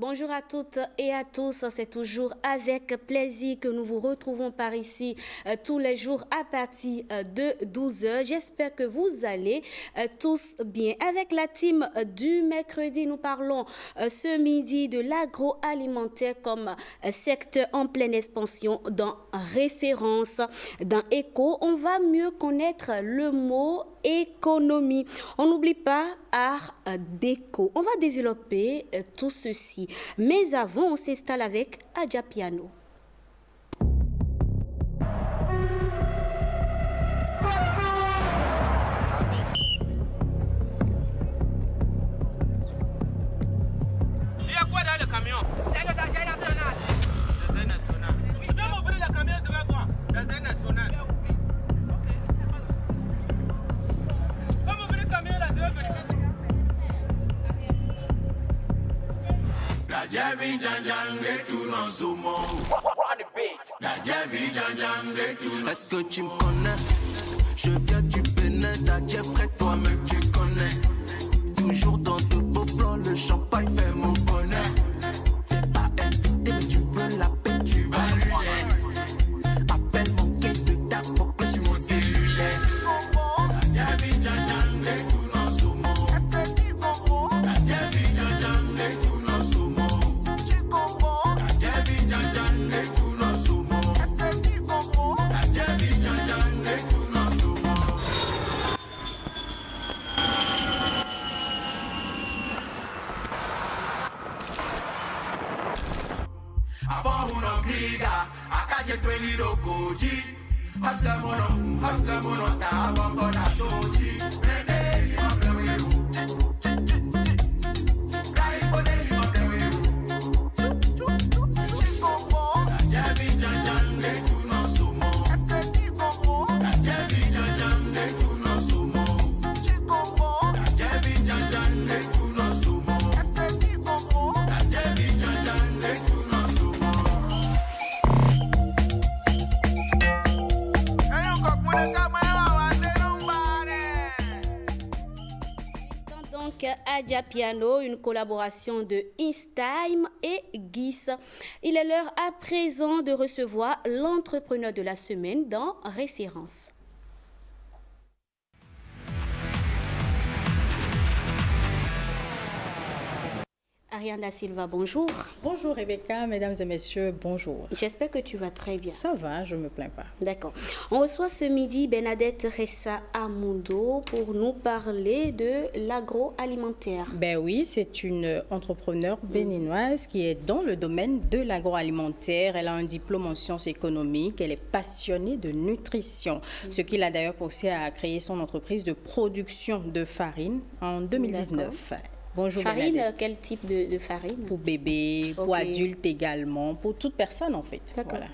Bonjour à toutes et à tous, c'est toujours avec plaisir que nous vous retrouvons par ici tous les jours à partir de 12 heures. J'espère que vous allez tous bien. Avec la team du mercredi, nous parlons ce midi de l'agroalimentaire comme secteur en pleine expansion dans Référence. Dans Éco, on va mieux connaître le mot économie. On n'oublie pas art déco. On va développer tout ceci. Mais avant, on s'installe avec Adjapiano. Il y a quoi dans le camion? C'est le danger national. Danger national. Tu dois m'ouvrir le camion, tu vas voir. Danger national. Comme ouvrir le camion là, tu vas vérifier. La Javi Janjan de tout dans ce monde. La Javi Janjan de tout. Est-ce que tu me connais? Je viens du Bénin, ta Jeffrey, toi-même tu connais. Toujours dans de beaux plans, le champagne fait mon bonheur. T'es pas invité, mais tu veux la paix, tu vas lui. Appelle mon quai de ta boucle sur mon cellulaire. La Javi Janjan de tout dans ce monde. Est-ce que tu comprends? La Javi Janjan de tout dans ce monde. Adjapiano, une collaboration de Instime et GIS. Il est l'heure à présent de recevoir l'entrepreneur de la semaine dans Référence. Ariana Silva, bonjour. Bonjour Rebecca, mesdames et messieurs, bonjour. J'espère que tu vas très bien. Ça va, je ne me plains pas. D'accord. On reçoit ce midi Bernadette Ressa Amundo pour nous parler de l'agroalimentaire. Ben oui, c'est une entrepreneure béninoise qui est dans le domaine de l'agroalimentaire. Elle a un diplôme en sciences économiques. Elle est passionnée de nutrition, ce qui l'a d'ailleurs poussée à créer son entreprise de production de farine en 2019. D'accord. Bonjour farine, Bernadette. Quel type de farine? Pour bébé, pour adultes également, pour toute personne en fait. D'accord. Voilà.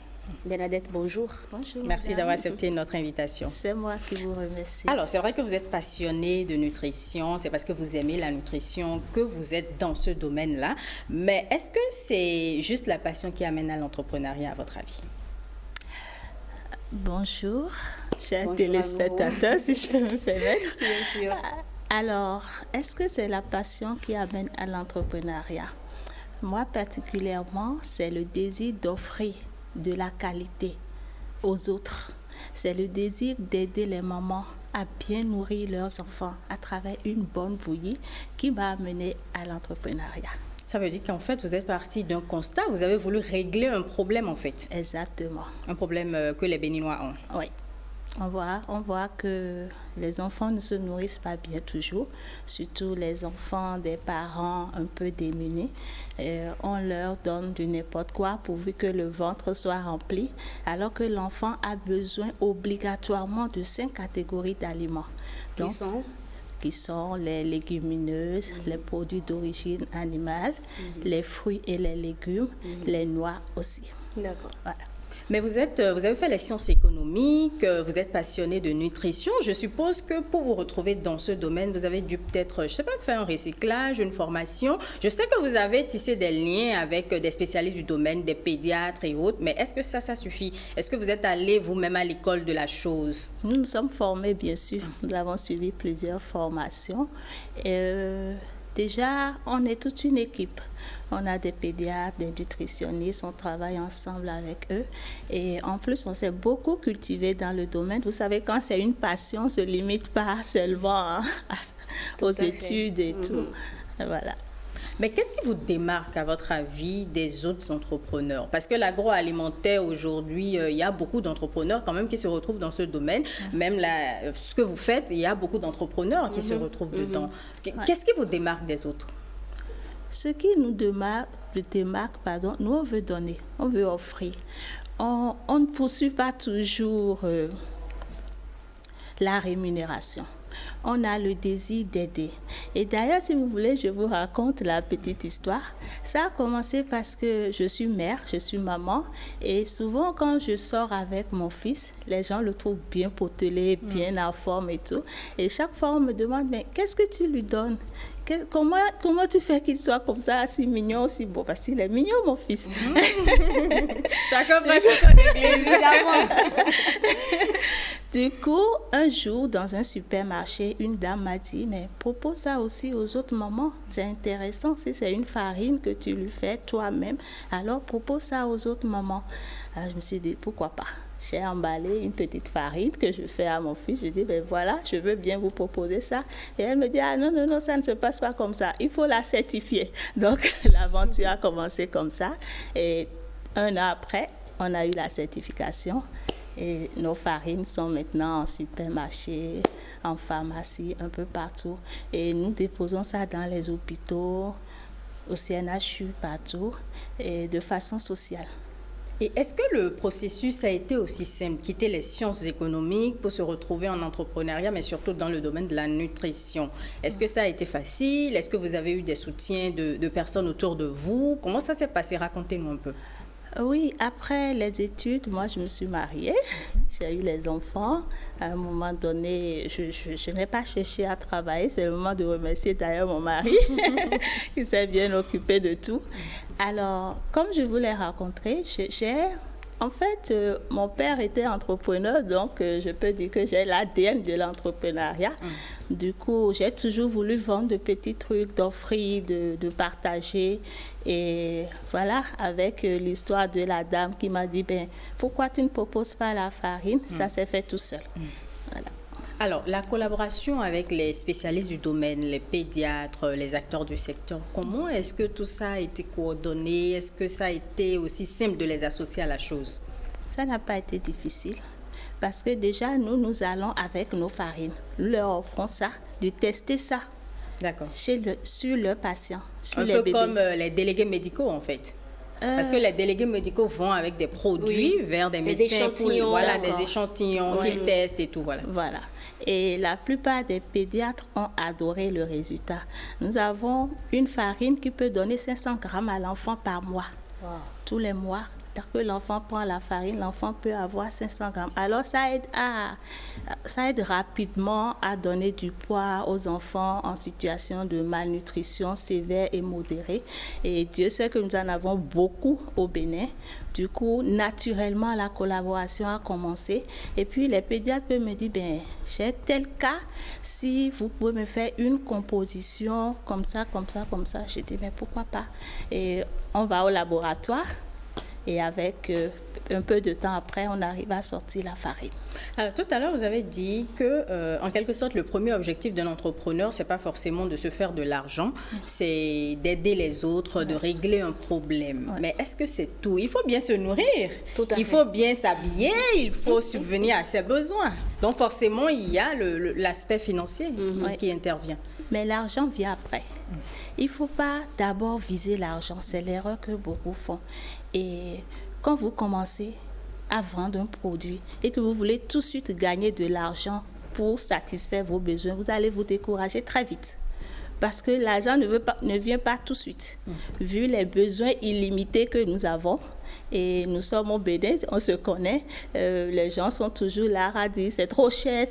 Bernadette, bonjour. Bonjour. Merci d'avoir accepté notre invitation. C'est moi qui vous remercie. Alors, c'est vrai que vous êtes passionnée de nutrition, c'est parce que vous aimez la nutrition que vous êtes dans ce domaine-là. Mais est-ce que c'est juste la passion qui amène à l'entrepreneuriat, à votre avis? Bonjour, chers téléspectateurs, si je peux me permettre. Bien sûr. Alors, est-ce que c'est la passion qui amène à l'entrepreneuriat? Moi, particulièrement, c'est le désir d'offrir de la qualité aux autres. C'est le désir d'aider les mamans à bien nourrir leurs enfants à travers une bonne bouillie qui m'a amené à l'entrepreneuriat. Ça veut dire qu'en fait, vous êtes parti d'un constat, vous avez voulu régler un problème en fait. Exactement. Un problème que les Béninois ont. Oui. On voit que les enfants ne se nourrissent pas bien toujours, surtout les enfants des parents un peu démunis. On leur donne du n'importe quoi pourvu que le ventre soit rempli, alors que l'enfant a besoin obligatoirement de 5 catégories d'aliments. Qui sont les légumineuses, les produits d'origine animale, les fruits et les légumes, les noix aussi. D'accord. Voilà. Mais vous avez fait les sciences économiques, vous êtes passionné de nutrition. Je suppose que pour vous retrouver dans ce domaine, vous avez dû peut-être, je ne sais pas, faire un recyclage, une formation. Je sais que vous avez tissé des liens avec des spécialistes du domaine, des pédiatres et autres, mais est-ce que ça suffit? Est-ce que vous êtes allé vous-même à l'école de la chose? Nous nous sommes formés, bien sûr. Nous avons suivi plusieurs formations. déjà, on est toute une équipe. On a des pédiatres, des nutritionnistes, on travaille ensemble avec eux. Et en plus, on s'est beaucoup cultivé dans le domaine. Vous savez, quand c'est une passion, on ne se limite pas seulement aux études et tout. Voilà. Mais qu'est-ce qui vous démarque, à votre avis, des autres entrepreneurs? Parce que l'agroalimentaire, aujourd'hui, il y a beaucoup d'entrepreneurs quand même qui se retrouvent dans ce domaine. Même ce que vous faites, il y a beaucoup d'entrepreneurs qui se retrouvent dedans. Qu'est-ce qui vous démarque des autres? Ce qui nous démarque, nous on veut donner, on veut offrir. On ne poursuit pas toujours la rémunération. On a le désir d'aider. Et d'ailleurs, si vous voulez, je vous raconte la petite histoire. Ça a commencé parce que je suis mère, je suis maman. Et souvent, quand je sors avec mon fils, les gens le trouvent bien potelé, bien en forme et tout. Et chaque fois, on me demande, mais qu'est-ce que tu lui donnes? Comment tu fais qu'il soit comme ça, si mignon, si beau? Parce qu'il est mignon, mon fils. Chacun prend son évidemment. Du coup, un jour, dans un supermarché, une dame m'a dit, mais propose ça aussi aux autres mamans. C'est intéressant, si c'est une farine que tu lui fais toi-même, alors propose ça aux autres mamans. Alors, je me suis dit, pourquoi pas? J'ai emballé une petite farine que je fais à mon fils. Je dis, ben voilà, je veux bien vous proposer ça. Et elle me dit, ah non, ça ne se passe pas comme ça. Il faut la certifier. Donc, l'aventure a commencé comme ça. Et 1 an après, on a eu la certification. Et nos farines sont maintenant en supermarché, en pharmacie, un peu partout. Et nous déposons ça dans les hôpitaux, au CNHU, partout, et de façon sociale. Et est-ce que le processus a été aussi simple, quitter les sciences économiques pour se retrouver en entrepreneuriat, mais surtout dans le domaine de la nutrition? Est-ce que ça a été facile? Est-ce que vous avez eu des soutiens de personnes autour de vous? Comment ça s'est passé? Racontez-nous un peu. Oui, après les études, moi, je me suis mariée. J'ai eu les enfants. À un moment donné, je n'ai pas cherché à travailler. C'est le moment de remercier d'ailleurs mon mari qui s'est bien occupé de tout. Alors, comme je vous l'ai rencontré, en fait, mon père était entrepreneur, donc je peux dire que j'ai l'ADN de l'entrepreneuriat. Du coup, j'ai toujours voulu vendre de petits trucs, d'offrir, de partager. Et voilà, avec l'histoire de la dame qui m'a dit, ben, pourquoi tu ne proposes pas la farine? Ça s'est fait tout seul. Voilà. Alors, la collaboration avec les spécialistes du domaine, les pédiatres, les acteurs du secteur, comment est-ce que tout ça a été coordonné? Est-ce que ça a été aussi simple de les associer à la chose? Ça n'a pas été difficile parce que déjà, nous allons avec nos farines. Nous leur offrons ça, de tester ça. D'accord. Sur le patient, sur un les peu bébés. Comme les délégués médicaux, en fait. Parce que les délégués médicaux vont avec des produits vers des médecins, échantillons, des échantillons qu'ils testent et tout. Voilà. Et la plupart des pédiatres ont adoré le résultat. Nous avons une farine qui peut donner 500 grammes à l'enfant par mois. Wow. Tous les mois, dès que l'enfant prend la farine, l'enfant peut avoir 500 grammes. Alors, ça aide rapidement à donner du poids aux enfants en situation de malnutrition sévère et modérée. Et Dieu sait que nous en avons beaucoup au Bénin. Du coup, naturellement, la collaboration a commencé. Et puis, les pédiatres peuvent me dire, ben, j'ai tel cas, si vous pouvez me faire une composition comme ça. Je dis, mais pourquoi pas? Et on va au laboratoire. Et avec un peu de temps après, on arrive à sortir la farine. Alors, tout à l'heure, vous avez dit que, en quelque sorte, le premier objectif d'un entrepreneur, c'est pas forcément de se faire de l'argent, c'est d'aider les autres, de régler un problème. Mais est-ce que c'est tout? Il faut bien se nourrir, il faut bien s'habiller, il faut subvenir à ses besoins. Donc, forcément, il y a l'aspect financier qui intervient. Mais l'argent vient après. Il ne faut pas d'abord viser l'argent. C'est l'erreur que beaucoup font. Et quand vous commencez à vendre un produit et que vous voulez tout de suite gagner de l'argent pour satisfaire vos besoins, vous allez vous décourager très vite. Parce que l'argent ne vient pas tout de suite. Vu les besoins illimités que nous avons, et nous sommes au Bénin, on se connaît, les gens sont toujours là à dire c'est trop cher.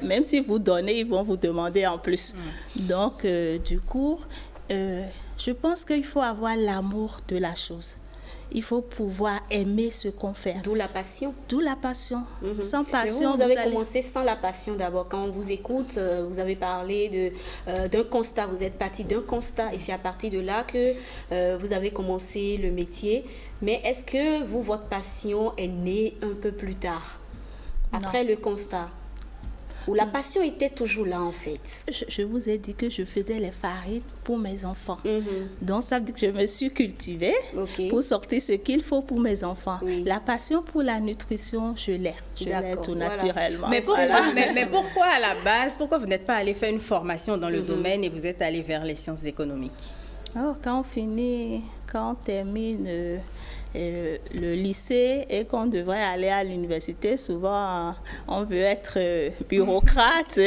Même si vous donnez, ils vont vous demander en plus. Donc, du coup, je pense qu'il faut avoir l'amour de la chose. il faut pouvoir aimer ce qu'on fait. D'où la passion. D'où la passion. Sans passion, vous avez commencé sans la passion d'abord. Quand on vous écoute, vous avez parlé d'un constat. Vous êtes parti d'un constat et c'est à partir de là que vous avez commencé le métier. Mais est-ce que votre passion est née un peu plus tard, après le constat? Ou la passion était toujours là en fait? Je vous ai dit que je faisais les farines pour mes enfants. Donc ça veut dire que je me suis cultivée pour sortir ce qu'il faut pour mes enfants. La passion pour la nutrition, je l'ai tout naturellement. Mais pourquoi à la base, pourquoi vous n'êtes pas allé faire une formation dans le domaine et vous êtes allé vers les sciences économiques? Quand on termine le lycée et qu'on devrait aller à l'université, souvent on veut être bureaucrate.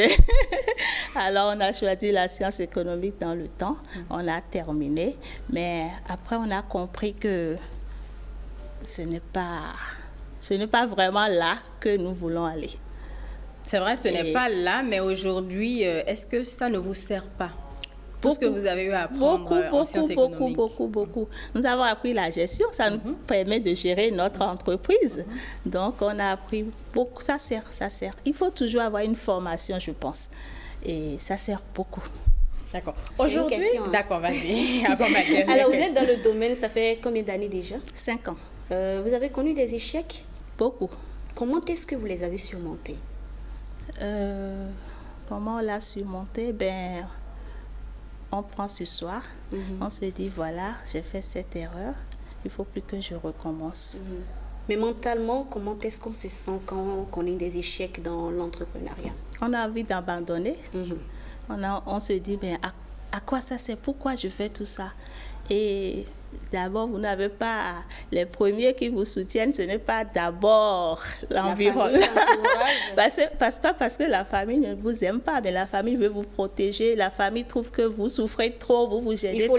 Alors on a choisi la science économique dans le temps, on a terminé, mais après on a compris que ce n'est pas vraiment là que nous voulons aller. C'est vrai, ce n'est pas là, mais aujourd'hui, est-ce que ça ne vous sert pas? Tout ce que vous avez eu à apprendre en sciences économiques. Beaucoup. Nous avons appris la gestion, ça nous permet de gérer notre entreprise. Donc, on a appris beaucoup, ça sert. Il faut toujours avoir une formation, je pense. Et ça sert beaucoup. D'accord. Aujourd'hui, d'accord, vas-y. Alors, vous êtes dans le domaine, ça fait combien d'années déjà? 5 ans. Vous avez connu des échecs? Beaucoup. Comment est-ce que vous les avez surmontés? Comment on l'a surmonté? On prend ce soir, on se dit voilà, j'ai fait cette erreur, il ne faut plus que je recommence. Mais mentalement, comment est-ce qu'on se sent quand on connaît des échecs dans l'entrepreneuriat? On a envie d'abandonner. On se dit à quoi ça sert? Pourquoi je fais tout ça? Et d'abord, vous n'avez pas les premiers qui vous soutiennent, ce n'est pas d'abord l'environnement. Parce que la famille ne vous aime pas, mais la famille veut vous protéger. La famille trouve que vous souffrez trop, vous gênez trop.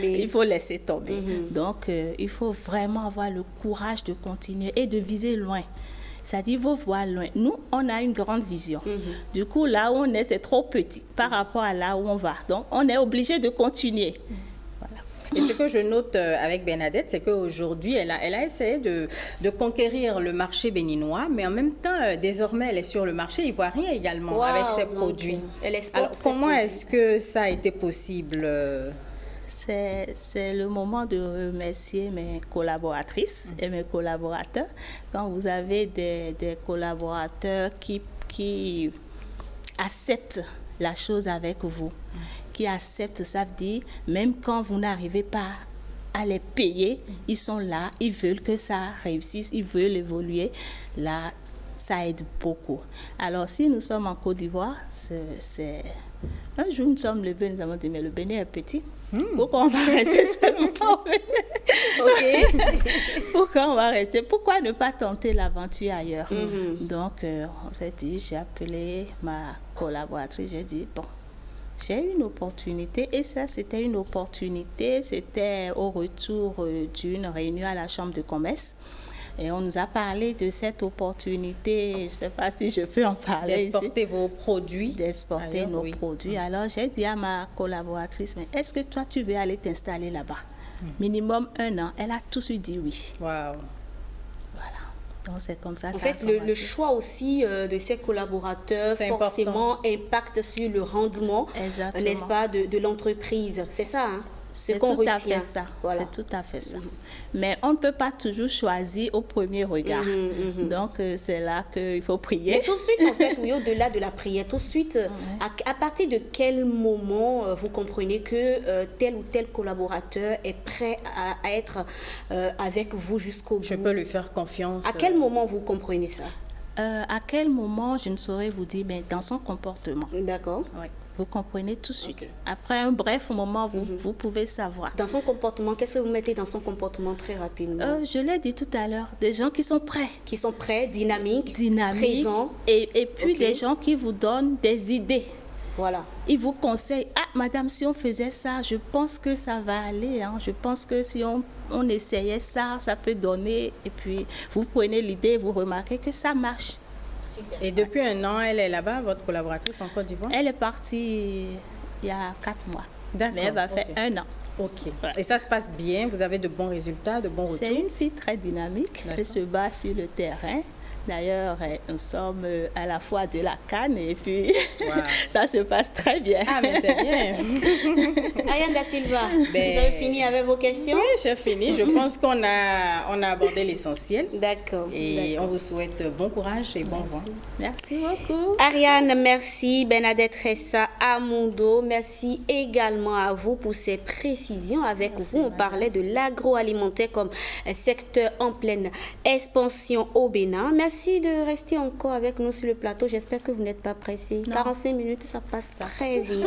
Il faut laisser tomber. Donc, il faut vraiment avoir le courage de continuer et de viser loin. C'est-à-dire, il faut voir loin. Nous, on a une grande vision. Du coup, là où on est, c'est trop petit par rapport à là où on va. Donc, on est obligé de continuer. Et ce que je note avec Bernadette, c'est qu'aujourd'hui, elle a essayé de conquérir le marché béninois, mais en même temps, désormais, elle est sur le marché ivoirien également avec ses produits. Alors, comment est-ce que ça a été possible? C'est le moment de remercier mes collaboratrices et mes collaborateurs. Quand vous avez des collaborateurs qui acceptent la chose avec vous, qui acceptent, ça veut dire, même quand vous n'arrivez pas à les payer, ils sont là, ils veulent que ça réussisse, ils veulent évoluer. Là, ça aide beaucoup. Alors, si nous sommes en Côte d'Ivoire, un jour, nous sommes levés, nous avons dit, mais le Bénin est petit. Pourquoi on va rester seulement? Pourquoi on va rester? Pourquoi ne pas tenter l'aventure ailleurs? Donc, on s'est dit, j'ai appelé ma collaboratrice, j'ai dit, bon, j'ai une opportunité, et ça, c'était une opportunité, c'était au retour d'une réunion à la Chambre de commerce. Et on nous a parlé de cette opportunité, je ne sais pas si je peux en parler ici. D'exporter vos produits. D'exporter nos produits. Alors, j'ai dit à ma collaboratrice, mais est-ce que toi, tu veux aller t'installer là-bas? Minimum 1 an. Elle a tout de suite dit oui. Waouh. Donc, c'est comme ça. En fait, le choix aussi de ces collaborateurs forcément impacte sur le rendement, n'est-ce pas, de l'entreprise. C'est ça, hein? C'est tout à fait ça. Voilà. C'est tout à fait ça. Mais on ne peut pas toujours choisir au premier regard. Donc, c'est là qu'il faut prier. Mais tout de suite, en fait, oui, au-delà de la prière, tout de suite, à partir de quel moment vous comprenez que tel ou tel collaborateur est prêt à être avec vous jusqu'au bout? Je peux lui faire confiance. À quel moment vous comprenez ça? À quel moment, je ne saurais vous dire, mais dans son comportement. D'accord. Oui. Vous comprenez tout de suite. Après un bref moment, vous pouvez savoir. Dans son comportement, qu'est-ce que vous mettez dans son comportement très rapidement? Je l'ai dit tout à l'heure, des gens qui sont prêts. Qui sont prêts, dynamiques, présents. Et puis des gens qui vous donnent des idées. Voilà. Ils vous conseillent, madame, si on faisait ça, je pense que ça va aller. Je pense que si on essayait ça, ça peut donner. Et puis, vous prenez l'idée, vous remarquez que ça marche. Super. Et depuis 1 an, elle est là-bas, votre collaboratrice en Côte d'Ivoire? Elle est partie il y a 4 mois. D'accord. Mais elle va faire 1 an. Ok. Et ça se passe bien? Vous avez de bons résultats, de bons retours? C'est une fille très dynamique. Elle se bat sur le terrain. D'ailleurs, nous sommes à la fois de la CAN et puis ça se passe très bien. Ah, mais c'est bien. Ariane Da Silva, vous avez fini avec vos questions? Oui, j'ai fini. Je pense qu'on a abordé l'essentiel. D'accord. Et on vous souhaite bon courage et bon vent. Merci beaucoup. Ariane, merci. Bernadette Ressa Amundo, merci également à vous pour ces précisions. Avec vous, on parlait de l'agroalimentaire comme secteur en pleine expansion au Bénin. Merci de rester encore avec nous sur le plateau. J'espère que vous n'êtes pas pressé. 45 minutes, ça passe très vite.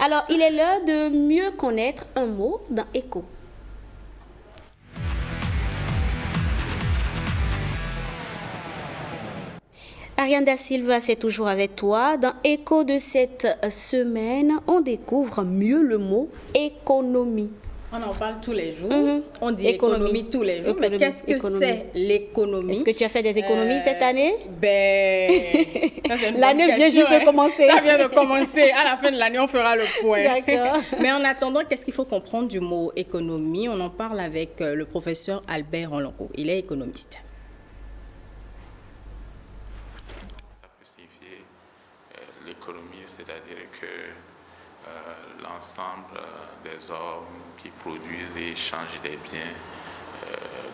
Alors, il est l'heure de mieux connaître un mot dans Écho. Ariane Da Silva, c'est toujours avec toi. Dans Écho de cette semaine, on découvre mieux le mot économie. On en parle tous les jours. On dit économie tous les jours. Mais qu'est-ce que c'est l'économie? Est-ce que tu as fait des économies cette année? L'année vient juste de commencer. Ça vient de commencer. À la fin de l'année, on fera le point. D'accord. Mais en attendant, qu'est-ce qu'il faut comprendre du mot économie? On en parle avec le professeur Albert Onlonko. Il est économiste. Ça peut signifier l'économie, c'est-à-dire que l'ensemble des hommes qui produisent et échangent des biens.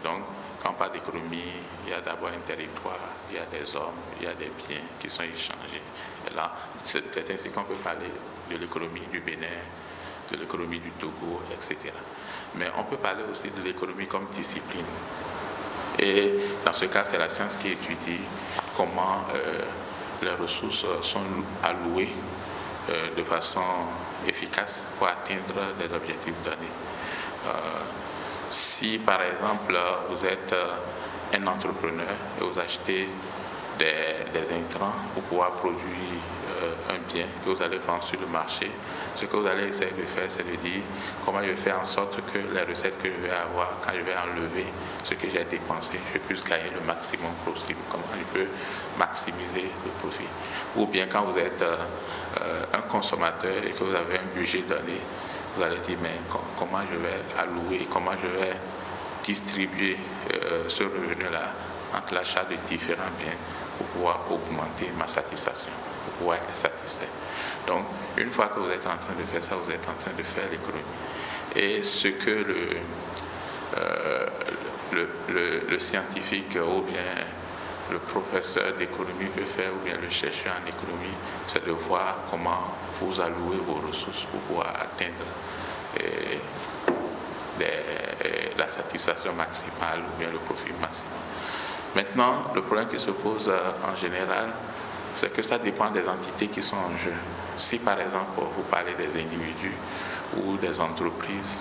Donc, quand on parle d'économie, il y a d'abord un territoire, il y a des hommes, il y a des biens qui sont échangés. Et là, c'est ainsi qu'on peut parler de l'économie du Bénin, de l'économie du Togo, etc. Mais on peut parler aussi de l'économie comme discipline. Et dans ce cas, c'est la science qui étudie comment les ressources sont allouées de façon efficace pour atteindre des objectifs donnés. Si par exemple vous êtes un entrepreneur et vous achetez des intrants pour pouvoir produire un bien que vous allez vendre sur le marché, ce que vous allez essayer de faire, c'est de dire comment je vais faire en sorte que les recettes que je vais avoir, quand je vais enlever ce que j'ai dépensé, je puisse gagner le maximum possible, comment je peux maximiser le profit. Ou bien quand vous êtes un consommateur et que vous avez un budget donné, vous allez dire mais comment je vais allouer, comment je vais distribuer ce revenu-là entre l'achat de différents biens pour pouvoir augmenter ma satisfaction, pour pouvoir être satisfait. Donc, une fois que vous êtes en train de faire ça, vous êtes en train de faire l'économie. Et ce que le scientifique ou bien le professeur d'économie peut faire, ou bien le chercheur en économie, c'est de voir comment vous allouez vos ressources pour pouvoir atteindre la satisfaction maximale ou bien le profit maximal. Maintenant, le problème qui se pose en général, c'est que ça dépend des entités qui sont en jeu. Si par exemple vous parlez des individus ou des entreprises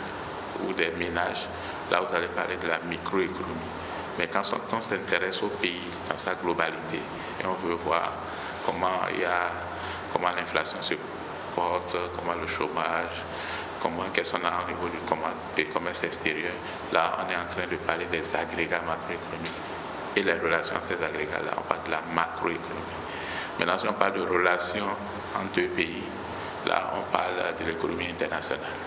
ou des ménages, là vous allez parler de la microéconomie. Mais quand on s'intéresse au pays dans sa globalité et on veut voir comment l'inflation se porte, comment le chômage, qu'est-ce qu'on a au niveau du commerce extérieur, là on est en train de parler des agrégats macroéconomiques. Et les relations entre ces agrégats-là, on parle de la macroéconomie. Maintenant, si on parle de relations entre deux pays, là, on parle de l'économie internationale.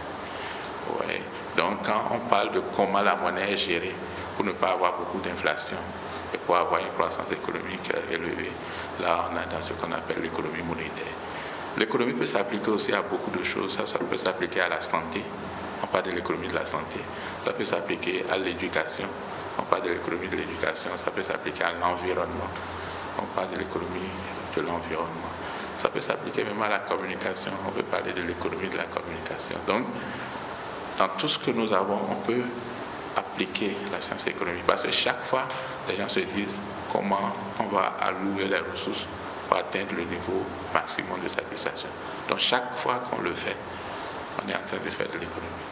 Ouais. Donc, quand on parle de comment la monnaie est gérée pour ne pas avoir beaucoup d'inflation et pour avoir une croissance économique élevée, là, on est dans ce qu'on appelle l'économie monétaire. L'économie peut s'appliquer aussi à beaucoup de choses. Ça peut s'appliquer à la santé. On parle de l'économie de la santé. Ça peut s'appliquer à l'éducation. On parle de l'économie de l'éducation. Ça peut s'appliquer à l'environnement. On parle de l'économie de l'environnement. Ça peut s'appliquer même à la communication. On peut parler de l'économie de la communication. Donc, dans tout ce que nous avons, on peut appliquer la science économique. Parce que chaque fois, les gens se disent comment on va allouer les ressources pour atteindre le niveau maximum de satisfaction. Donc, chaque fois qu'on le fait, on est en train de faire de l'économie.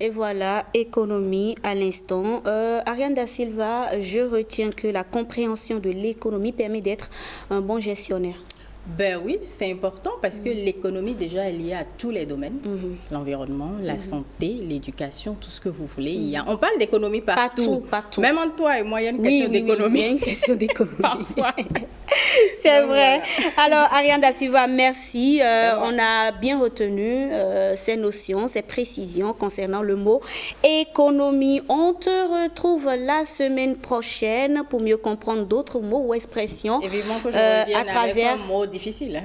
Et voilà, économie à l'instant. Ariane Da Silva, je retiens que la compréhension de l'économie permet d'être un bon gestionnaire. Ben oui, c'est important parce que l'économie déjà est liée à tous les domaines. L'environnement, la santé, l'éducation, tout ce que vous voulez. On parle d'économie partout. Partout. Même entre toi et moi, il y a une question d'économie. Oui, il y a une question d'économie. Parfois. C'est vrai. Voilà. Alors, Ariane Da Silva, merci. On a bien retenu ces notions, ces précisions concernant le mot économie. On te retrouve la semaine prochaine pour mieux comprendre d'autres mots ou expressions. Et vivement que je revienne à travers avec un mot difficile. Hein.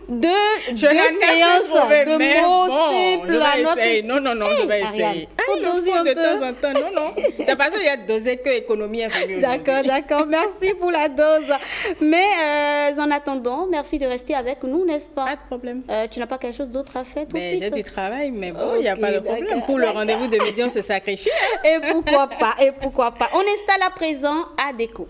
Deux séances de mots simples. Je vais essayer. Faut doser un de peu. temps en temps. Non. C'est parce qu'il y a dosé que l'économie est venue aujourd'hui. D'accord. Merci pour la dose. Mais en attendant, merci de rester avec nous, n'est-ce pas? Pas de problème. Tu n'as pas quelque chose d'autre à faire tout de Mais suite? j'ai du travail, mais bon, il n'y a pas de problème. Pour le rendez-vous de midi, on se sacrifie. Et pourquoi pas? On installe à présent ADECO.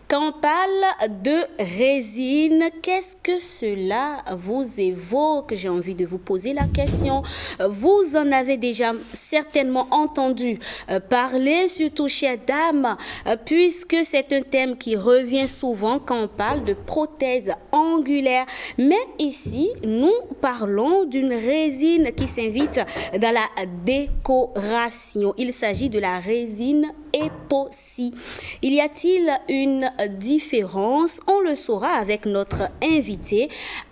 Quand on parle de résine, qu'est-ce que cela vous évoque? J'ai envie de vous poser la question. Vous en avez déjà certainement entendu parler, surtout chères dames, puisque c'est un thème qui revient souvent quand on parle de prothèses angulaires. Mais ici, nous parlons d'une résine qui s'invite dans la décoration. Il s'agit de la résine époxy. Il y a-t-il une différence? On le saura avec notre invité,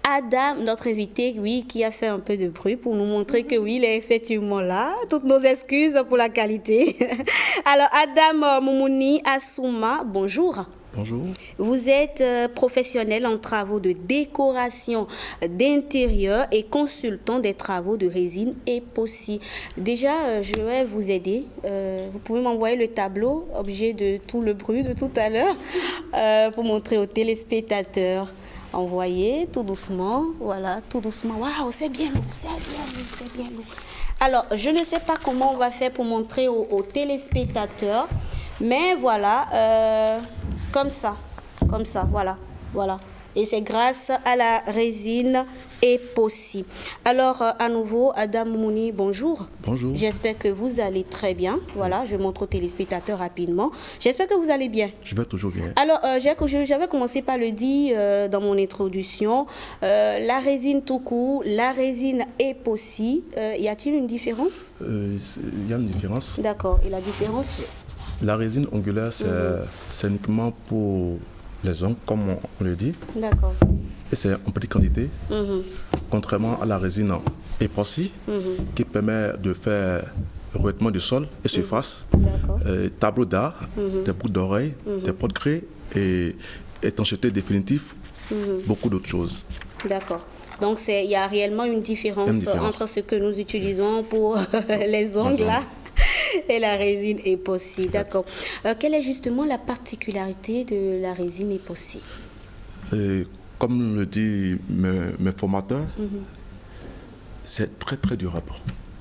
Adam, notre invité, oui, qui a fait un peu de bruit pour nous montrer que oui, il est effectivement là. Toutes nos excuses pour la qualité. Alors, Adam Moumouni Assouma, bonjour. Bonjour. Vous êtes professionnel en travaux de décoration d'intérieur et consultant des travaux de résine époxy. Déjà, je vais vous aider. Vous pouvez m'envoyer le tableau, objet de tout le bruit de tout à l'heure, pour montrer aux téléspectateurs. Envoyez tout doucement. Voilà, tout doucement. Waouh, c'est bien lourd, c'est bien lourd. Alors, je ne sais pas comment on va faire pour montrer aux téléspectateurs, mais voilà, comme ça, voilà. Et c'est grâce à la résine époxy. Alors, à nouveau, Adam Mouni, bonjour. Bonjour. J'espère que vous allez très bien. Voilà, je montre aux téléspectateurs rapidement. J'espère que vous allez bien. Je vais toujours bien. Alors, j'avais commencé par le dire dans mon introduction. La résine tout court, la résine époxy, y a-t-il une différence? Il y a une différence. D'accord. Et la différence? La résine angulaire, c'est uniquement pour les ongles, comme on le dit. D'accord. Et c'est en petite quantité, contrairement à la résine époxy, qui permet de faire revêtement du sol et surface, tableau d'art, des boucles d'oreilles, des porte-clés et étanchéité définitive, beaucoup d'autres choses. D'accord. Donc, il y a réellement une différence entre ce que nous utilisons pour les ongles là et la résine époxy. D'accord. Quelle est justement la particularité de la résine époxy? Comme le disent mes formateurs, c'est très très durable.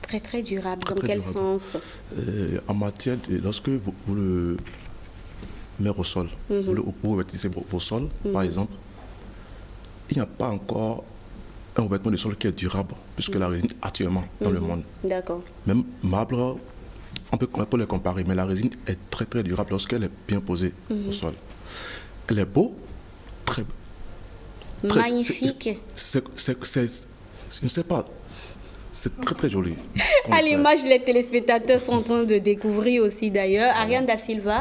Très très durable. Dans quel sens? En matière de, lorsque vous le mettez au sol, vous revêtissez vos sols, par exemple, il n'y a pas encore un revêtement de sol qui est durable, puisque la résine actuellement dans le monde. D'accord. Même marbre, on peut les comparer, mais la résine est très très durable lorsqu'elle est bien posée au sol. Elle est beau, très magnifique. Je ne sais pas, c'est très très joli. À l'image, les téléspectateurs sont en train de découvrir aussi d'ailleurs. Ariane Da Silva,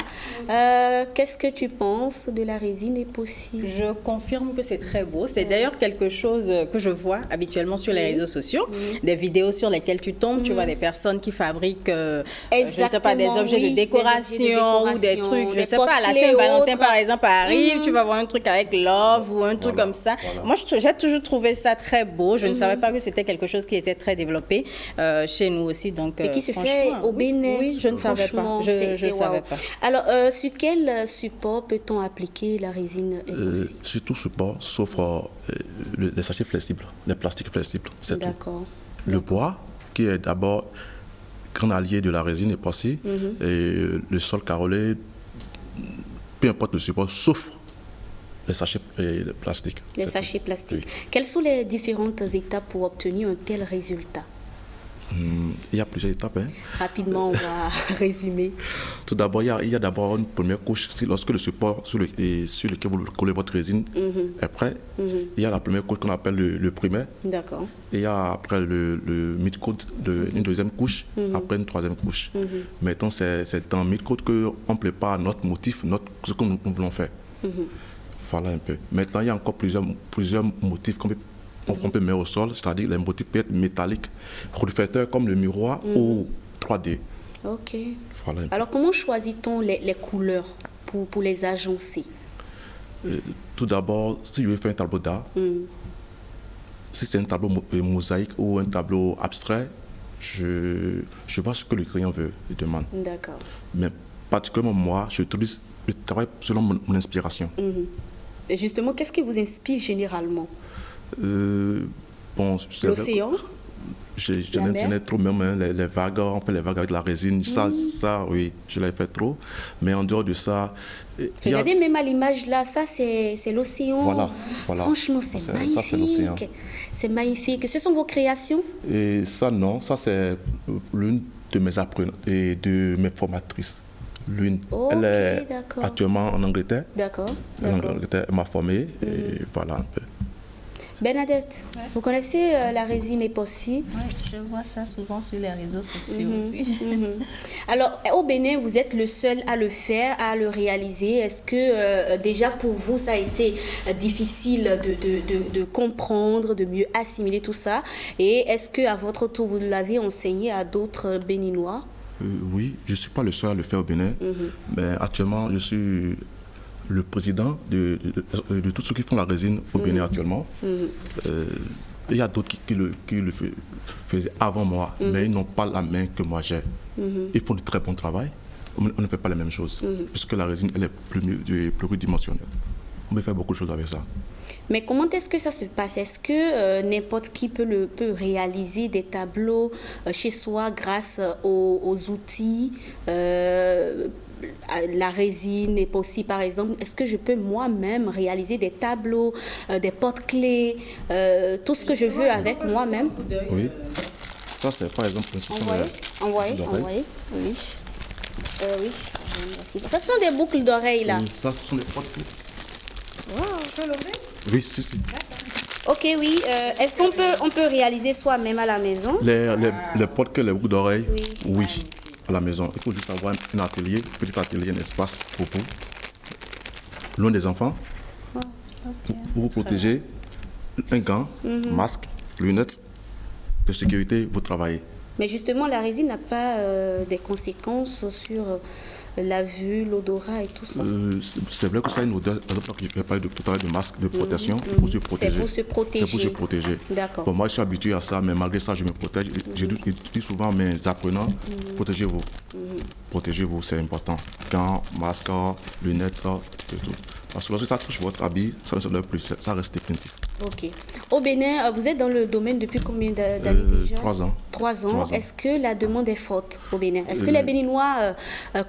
qu'est-ce que tu penses de la résine époxy? Je confirme que c'est très beau. C'est d'ailleurs quelque chose que je vois habituellement sur les réseaux sociaux. Des vidéos sur lesquelles tu tombes, tu vois des personnes qui fabriquent je ne sais pas, des objets de décoration ou des trucs, je ne sais pas, la Saint-Valentin par exemple arrive, tu vas voir un truc avec love ou un truc comme ça. Moi, j'ai toujours trouvé ça très beau. Je ne savais pas que c'était quelque chose qui était très développé chez nous aussi. Donc, et qui se fait au Bénin. Oui, je ne savais pas. Je savais pas. Alors, sur quel support peut-on appliquer la résine époxy? Sur tout support, sauf les sachets flexibles, les plastiques flexibles, c'est tout. Le bois, qui est d'abord grand allié de la résine époxy, et le sol carrelé, peu importe le support, sauf les sachets plastiques. Les sachets plastiques. Oui. Quelles sont les différentes étapes pour obtenir un tel résultat? Il y a plusieurs étapes. Hein. Rapidement, on va résumer. Tout d'abord, il y a d'abord une première couche. Lorsque le support sur lequel vous collez votre résine est prêt, il y a la première couche qu'on appelle le primaire. D'accord. Et il y a après le mid-coat, une deuxième couche, après une troisième couche. Maintenant, c'est dans mid-coat qu'on prépare notre motif, ce que nous voulons faire. Voilà un peu. Maintenant, il y a encore plusieurs motifs qu'on peut mettre au sol, c'est-à-dire les motifs peuvent être métalliques, reflecteurs comme le miroir ou 3D. Ok. Voilà. Alors, comment choisit-on les couleurs pour les agencer? Tout d'abord, si je veux faire un tableau d'art, si c'est un tableau mosaïque ou un tableau abstrait, je vois ce que le client veut, il demande. D'accord. Mais particulièrement moi, je travaille selon mon inspiration. Et justement, qu'est-ce qui vous inspire généralement? L'océan. Je n'ai trop même hein, les vagues, on fait les vagues avec la résine, ça oui, je l'ai fait trop. Mais en dehors de ça... Regardez même à l'image là, ça c'est l'océan. Voilà. Franchement, c'est magnifique. Ça, c'est l'océan. C'est magnifique. Ce sont vos créations? Et ça, non, ça c'est l'une de mes apprenants et de mes formatrices. L'une, elle est actuellement en Angleterre. D'accord. En Angleterre, elle m'a formé et voilà un peu. Bernadette, vous connaissez la résine époxy? Oui, je vois ça souvent sur les réseaux sociaux aussi. Alors, au Bénin, vous êtes le seul à le faire, à le réaliser. Est-ce que déjà pour vous, ça a été difficile de comprendre, de mieux assimiler tout ça? Et est-ce qu'à votre tour, vous l'avez enseigné à d'autres Béninois? Oui, je ne suis pas le seul à le faire au Bénin. Mais actuellement, je suis le président de tous ceux qui font la résine au Bénin actuellement. Il y a d'autres qui le faisaient avant moi, mais ils n'ont pas la main que moi j'ai. Ils font du très bon travail. On ne fait pas les mêmes choses, puisque la résine elle est plus dimensionnelle. On peut faire beaucoup de choses avec ça. Mais comment est-ce que ça se passe? Est-ce que n'importe qui peut réaliser des tableaux chez soi grâce aux outils la résine est possible, par exemple. Est-ce que je peux moi-même réaliser des tableaux, des porte-clés, tout ce que je veux avec moi-même? Oui. Ça, c'est par exemple... Envoyez. Oui. Oui. Ça sont des boucles d'oreilles, là. Oui, ça, ce sont des porte-clés. Wow, je peux l'ouvrir? Oui, si. Ok, oui. Est-ce qu'on peut réaliser soi-même à la maison? Les porte-clés, les boucles d'oreilles, oui. À la maison. Il faut juste avoir un atelier, un petit atelier, un espace pour vous. Loin des enfants. Pour vous protéger, un gant, masque, lunettes de sécurité, vous travaillez. Mais justement, la résine n'a pas des conséquences sur la vue, l'odorat et tout ça. C'est vrai que ça a une odeur. Je vais parler tout à l'heure de masque de protection pour se protéger. C'est pour se protéger. C'est pour se protéger. D'accord. Bon, moi, je suis habitué à ça, mais malgré ça, je me protège. Je dis souvent à mes apprenants, protégez-vous. Protégez-vous, c'est important. Gants, masque, lunettes, ça, et tout. Parce que lorsque ça touche votre habit, ça ne se lève plus, ça reste définitif. Ok. Au Bénin, vous êtes dans le domaine depuis combien d'années déjà? 3 ans. 3 ans. Est-ce que la demande est forte au Bénin? Est-ce que les Béninois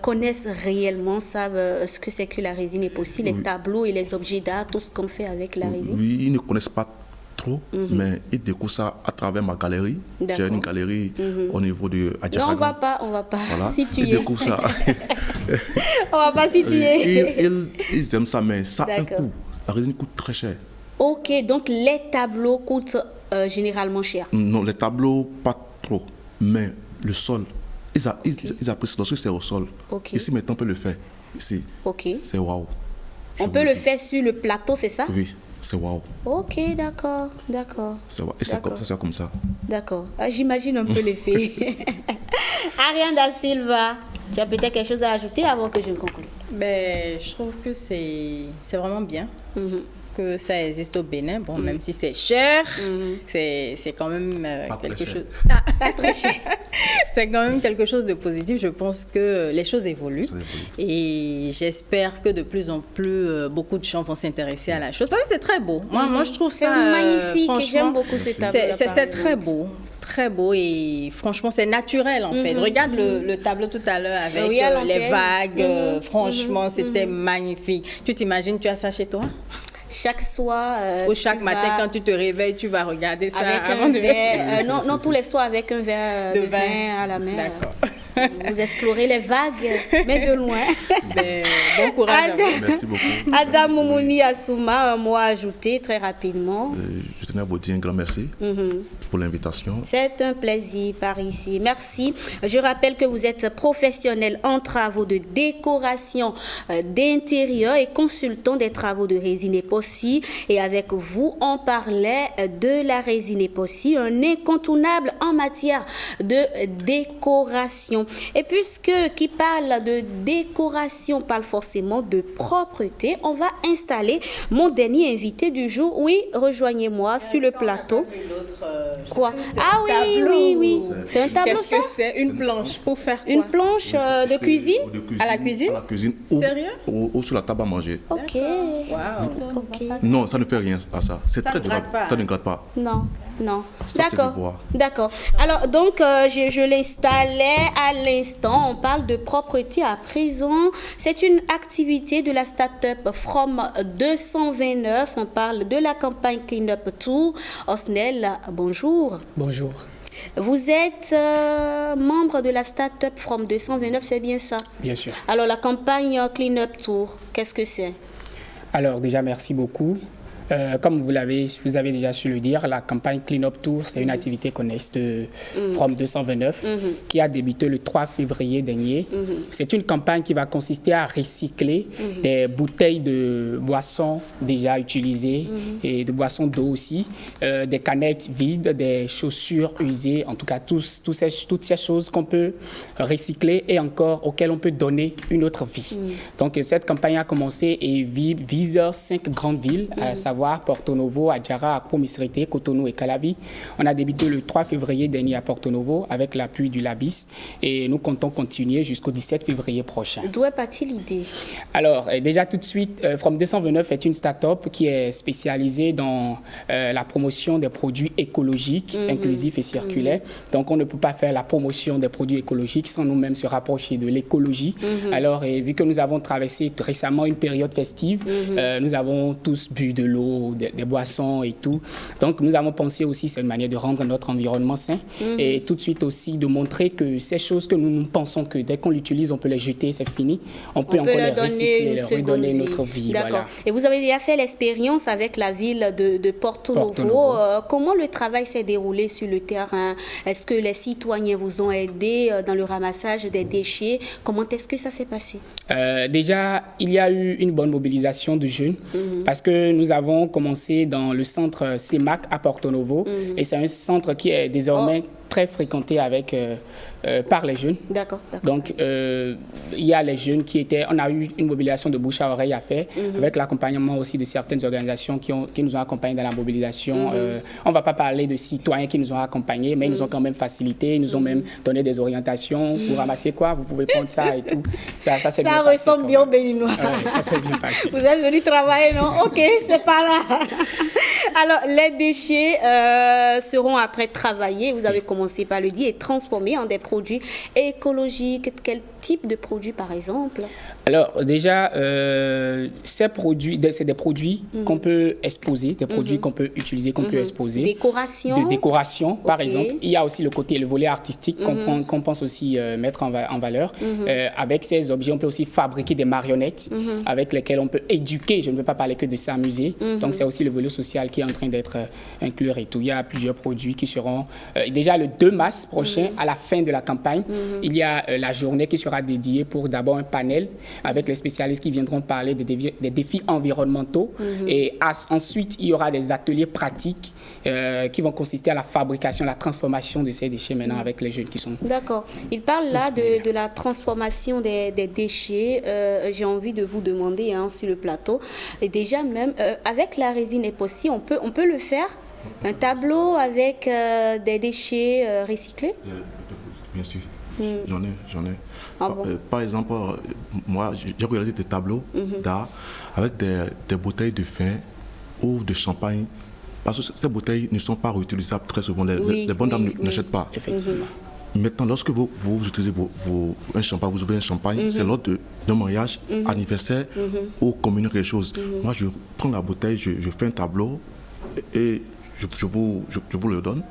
connaissent réellement, savent ce que c'est que la résine époxy, les tableaux et les objets d'art, tout ce qu'on fait avec la résine? Oui, ils ne connaissent pas trop, mais ils découvrent ça à travers ma galerie. J'ai une galerie au niveau de Adjaragan. Non, on va pas voilà. situer. Ils découvrent ça. On va pas situer. Ils aiment ça, mais ça a un coût. La résine coûte très cher. Ok, donc les tableaux coûtent généralement cher? Non, les tableaux, pas trop. Mais le sol, ils apprécient lorsque c'est au sol. Ici, maintenant, on peut le faire. Ici, c'est waouh. On peut le faire sur le plateau, c'est ça? Oui, c'est waouh. Ok, d'accord. C'est waouh. Et c'est comme ça. D'accord. J'imagine un peu l'effet. Ariane da Silva, tu as peut-être quelque chose à ajouter avant que je ne conclue? Je trouve que c'est vraiment bien. Que ça existe au Bénin, bon, même si c'est cher, c'est quand même quelque chose. Pas très cher. C'est quand même quelque chose de positif. Je pense que les choses évoluent et j'espère que de plus en plus beaucoup de gens vont s'intéresser à la chose parce que c'est très beau. Moi, je trouve ça magnifique. J'aime franchement, beaucoup ce tableau. C'est très beau. Très beau et franchement c'est naturel en fait. Regarde le tableau tout à l'heure avec les vagues, franchement c'était magnifique. Tu t'imagines tu as ça chez toi? chaque soir. Ou chaque matin, quand tu te réveilles, tu vas regarder ça avec avant un de verre. Non, tous les soirs avec un verre de vin à la main. D'accord. Vous explorez les vagues, mais de loin. Bon courage. Merci beaucoup. Adam Moumouni Assouma, un mot à ajouter très rapidement. Je tenais à vous dire un grand merci pour l'invitation. C'est un plaisir par ici. Merci. Je rappelle que vous êtes professionnel en travaux de décoration d'intérieur et consultant des travaux de résine époxy. Et avec vous, on parlait de la résine époxy, un incontournable en matière de décoration. Et puisque qui parle de décoration parle forcément de propreté, on va installer mon dernier invité du jour. Oui, rejoignez-moi sur le plateau. Quoi? Ah oui. C'est un tableau. Qu'est-ce que c'est? Une planche pour faire quoi? Une planche de cuisine? À la cuisine? À la cuisine. Sérieux? Ou sur la table à manger. Ok. Wow. Ok. Non, ça ne fait rien à ça. C'est Ça très ne durable. gratte pas. Ça ne gratte pas. Non. Ça, c'est du bois. D'accord. Alors, donc, je l'installais à l'instant. On parle de propreté à présent. C'est une activité de la start-up From 229. On parle de la campagne Clean Up Tour. Osnel, bonjour. Bonjour. Vous êtes membre de la start-up From 229, c'est bien ça? Bien sûr. Alors, la campagne Clean Up Tour, qu'est-ce que c'est? Alors déjà, merci beaucoup. Comme vous avez déjà su le dire, la campagne Clean Up Tour, c'est une activité connexe de From 229 qui a débuté le 3 février dernier. C'est une campagne qui va consister à recycler des bouteilles de boissons déjà utilisées et de boissons d'eau aussi, des canettes vides, des chaussures usées, en tout cas toutes ces choses qu'on peut recycler et encore auxquelles on peut donner une autre vie. Donc cette campagne a commencé et vise 5 grandes villes, à savoir Porto Novo, Adjara, Akpo Misirité, Cotonou et Calavi. On a débuté le 3 février dernier à Porto Novo avec l'appui du Labis et nous comptons continuer jusqu'au 17 février prochain. D'où est partie l'idée? Alors, déjà tout de suite, From 229 est une start-up qui est spécialisée dans la promotion des produits écologiques, inclusifs et circulaires. Donc, on ne peut pas faire la promotion des produits écologiques sans nous-mêmes se rapprocher de l'écologie. Alors, vu que nous avons traversé récemment une période festive, nous avons tous bu de l'eau, des boissons et tout. Donc, nous avons pensé aussi, c'est une manière de rendre notre environnement sain et tout de suite aussi de montrer que ces choses que nous pensons que dès qu'on l'utilise, on peut les jeter, c'est fini. On peut encore les recycler, les redonner notre vie. D'accord. Voilà. Et vous avez déjà fait l'expérience avec la ville de Porto Novo. Comment le travail s'est déroulé sur le terrain? Est-ce que les citoyens vous ont aidé dans le ramassage des déchets? Comment est-ce que ça s'est passé? Déjà, il y a eu une bonne mobilisation de jeunes parce que nous avons commencé dans le centre CEMAC à Porto Novo et c'est un centre qui est désormais très fréquenté par les jeunes. D'accord. Donc, il y a les jeunes qui étaient... On a eu une mobilisation de bouche à oreille à faire avec l'accompagnement aussi de certaines organisations qui nous ont accompagnés dans la mobilisation. On ne va pas parler de citoyens qui nous ont accompagnés, mais ils nous ont quand même facilité, ils nous ont même donné des orientations pour ramasser quoi, vous pouvez prendre ça et tout. Ça c'est bien passé. Ça ressemble bien au Béninois. Ça s'est bien passé. Vous êtes venu travailler, non? Ok, c'est pas là. Alors, les déchets seront après travaillés, vous avez commencé par le dire, et transformés en des produits écologiques. Quel type de produits, par exemple? Alors, déjà, ces produits, c'est des produits qu'on peut exposer, des produits qu'on peut utiliser, qu'on peut exposer. Décoration? De décoration, par exemple. Il y a aussi le volet artistique qu'on pense aussi mettre en valeur. Avec ces objets, on peut aussi fabriquer des marionnettes avec lesquelles on peut éduquer. Je ne veux pas parler que de s'amuser. Donc, c'est aussi le volet social qui est en train d'être inclus et tout. Il y a plusieurs produits qui seront... déjà, le 2 mars prochain, à la fin de la campagne, il y a la journée qui sera dédiée pour d'abord un panel avec les spécialistes qui viendront parler des défis environnementaux. Et ensuite, il y aura des ateliers pratiques qui vont consister à la fabrication, la transformation de ces déchets maintenant avec les jeunes qui sont... D'accord. Il parle là de la transformation des déchets. J'ai envie de vous demander sur le plateau. Et déjà même, avec la résine époxy, on peut le faire? Un tableau avec des déchets recyclés? Bien sûr. J'en ai. Ah bon? Par exemple, moi, j'ai regardé des tableaux d'art avec des bouteilles de vin ou de champagne. Parce que ces bouteilles ne sont pas réutilisables très souvent. Les bonnes dames n'achètent pas. Effectivement. Maintenant, lorsque vous utilisez un champagne, vous ouvrez un champagne, c'est lors d'un mariage, anniversaire ou communion quelque chose. Moi, je prends la bouteille, je fais un tableau et je vous le donne.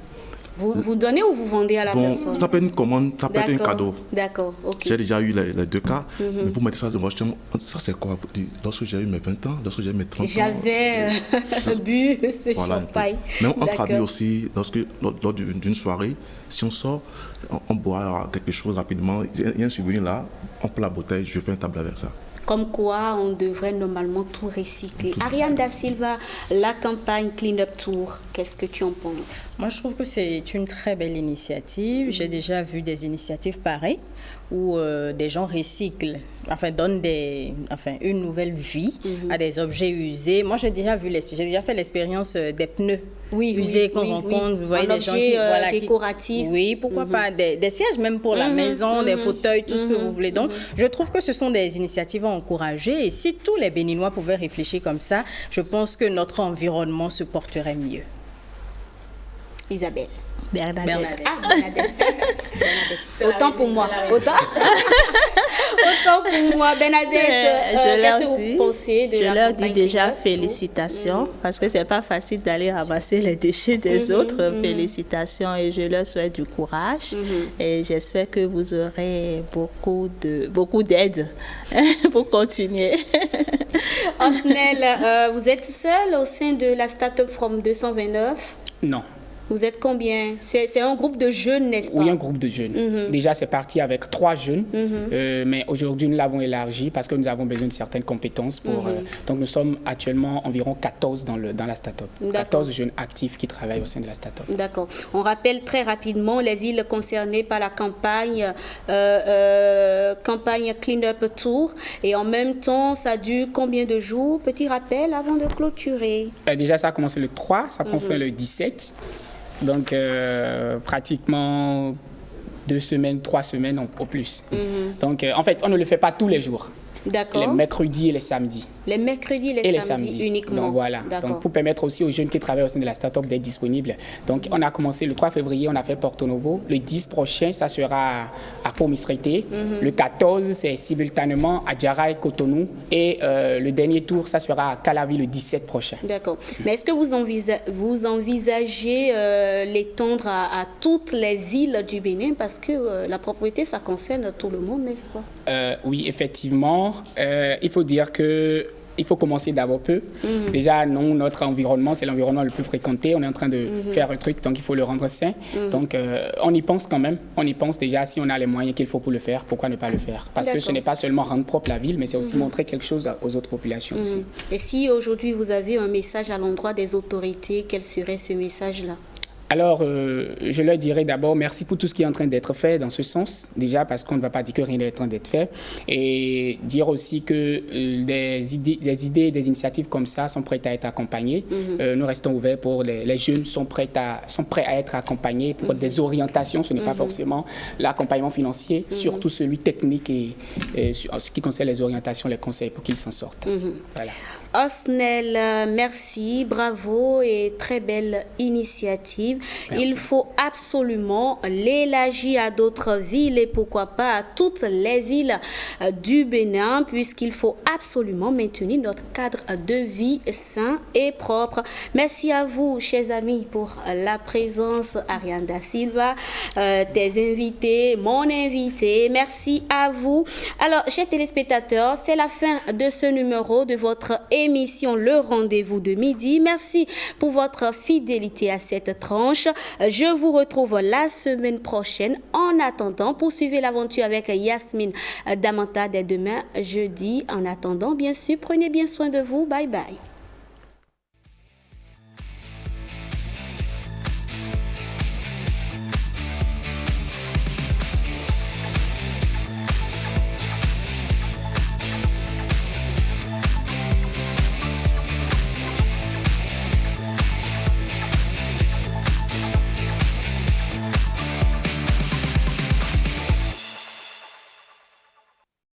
Vous donnez ou vous vendez à la personne? Ça peut être une commande, ça peut être un cadeau. D'accord, ok. J'ai déjà eu les deux cas, mais vous mettez ça devant, ça c'est quoi? Lorsque j'ai eu mes 20 ans, lorsque j'ai eu mes 30 ans. J'avais bu ce champagne. Mais on traduit aussi, lors d'une soirée, si on sort, on boit quelque chose rapidement, il y a un souvenir là, on prend la bouteille, je fais un tableau avec ça. Comme quoi, on devrait normalement tout recycler. Ariane Da Silva, la campagne Clean Up Tour, qu'est-ce que tu en penses? Moi, je trouve que c'est une très belle initiative. J'ai déjà vu des initiatives pareilles où des gens recyclent, donnent une nouvelle vie à des objets usés. Moi, j'ai déjà fait l'expérience des pneus usés qu'on rencontre. Vous voyez des gens qui décoratifs. Oui, pourquoi pas des sièges même pour la maison, des fauteuils, tout ce que vous voulez. Donc, je trouve que ce sont des initiatives à encourager. Et si tous les Béninois pouvaient réfléchir comme ça, je pense que notre environnement se porterait mieux. Isabelle. Bernadette. Ah, Bernadette. Autant pour moi. Autant pour moi, Bernadette. Qu'est-ce que vous pensez de je la leur dis campagne déjà Clean Up félicitations parce que c'est pas facile d'aller ramasser les déchets des autres. Félicitations et je leur souhaite du courage et j'espère que vous aurez beaucoup d'aide pour continuer. Osnel, vous êtes seule au sein de la Start-up From 229? Non. Vous êtes combien? C'est un groupe de jeunes, n'est-ce pas? Oui, un groupe de jeunes. Déjà, c'est parti avec 3 jeunes, mais aujourd'hui, nous l'avons élargi parce que nous avons besoin de certaines compétences. Donc, nous sommes actuellement environ 14 dans la start-up. 14 jeunes actifs qui travaillent au sein de la start-up. D'accord. On rappelle très rapidement les villes concernées par la campagne Clean Up Tour. Et en même temps, ça dure combien de jours? Petit rappel avant de clôturer. Déjà, ça a commencé le 3, ça prend fin le 17. Donc, pratiquement 2 semaines, 3 semaines au plus. Donc, en fait, on ne le fait pas tous les jours. D'accord. Les mercredis et les samedis. Les mercredis et les samedis uniquement. Donc, voilà. Donc, pour permettre aussi aux jeunes qui travaillent au sein de la start-up d'être disponibles. Donc, on a commencé le 3 février, on a fait Porto Novo. Le 10 prochain, ça sera à Pau-Misrité. Le 14, c'est simultanément à Djara et Cotonou. Et le dernier tour, ça sera à Calavi le 17 prochain. D'accord. Mais est-ce que vous envisagez l'étendre à toutes les villes du Bénin? Parce que la propriété, ça concerne tout le monde, n'est-ce pas? Oui, effectivement. Il faut dire que il faut commencer d'abord peu. Déjà, nous, notre environnement, c'est l'environnement le plus fréquenté. On est en train de faire un truc, donc il faut le rendre sain. Donc, on y pense quand même. On y pense déjà, si on a les moyens qu'il faut pour le faire, pourquoi ne pas le faire? Parce que ce n'est pas seulement rendre propre la ville, mais c'est aussi montrer quelque chose aux autres populations aussi. Et si aujourd'hui, vous avez un message à l'endroit des autorités, quel serait ce message-là? Alors, je leur dirais d'abord merci pour tout ce qui est en train d'être fait dans ce sens, déjà parce qu'on ne va pas dire que rien n'est en train d'être fait, et dire aussi que des idées, des initiatives comme ça sont prêtes à être accompagnées. Nous restons ouverts pour les jeunes, sont prêts à être accompagnés pour des orientations. Ce n'est pas forcément l'accompagnement financier, surtout celui technique et en ce qui concerne les orientations, les conseils pour qu'ils s'en sortent. Voilà. Osnel, merci, bravo et très belle initiative. Merci. Il faut absolument l'élargir à d'autres villes et pourquoi pas à toutes les villes du Bénin puisqu'il faut absolument maintenir notre cadre de vie sain et propre. Merci à vous, chers amis, pour la présence. Ariane Da Silva, tes invités, mon invité. Merci à vous. Alors, chers téléspectateurs, c'est la fin de ce numéro de votre émission Le Rendez-vous de midi. Merci pour votre fidélité à cette tranche. Je vous retrouve la semaine prochaine. En attendant, poursuivez l'aventure avec Yasmine Damanta dès demain, jeudi. En attendant, bien sûr, prenez bien soin de vous. Bye bye.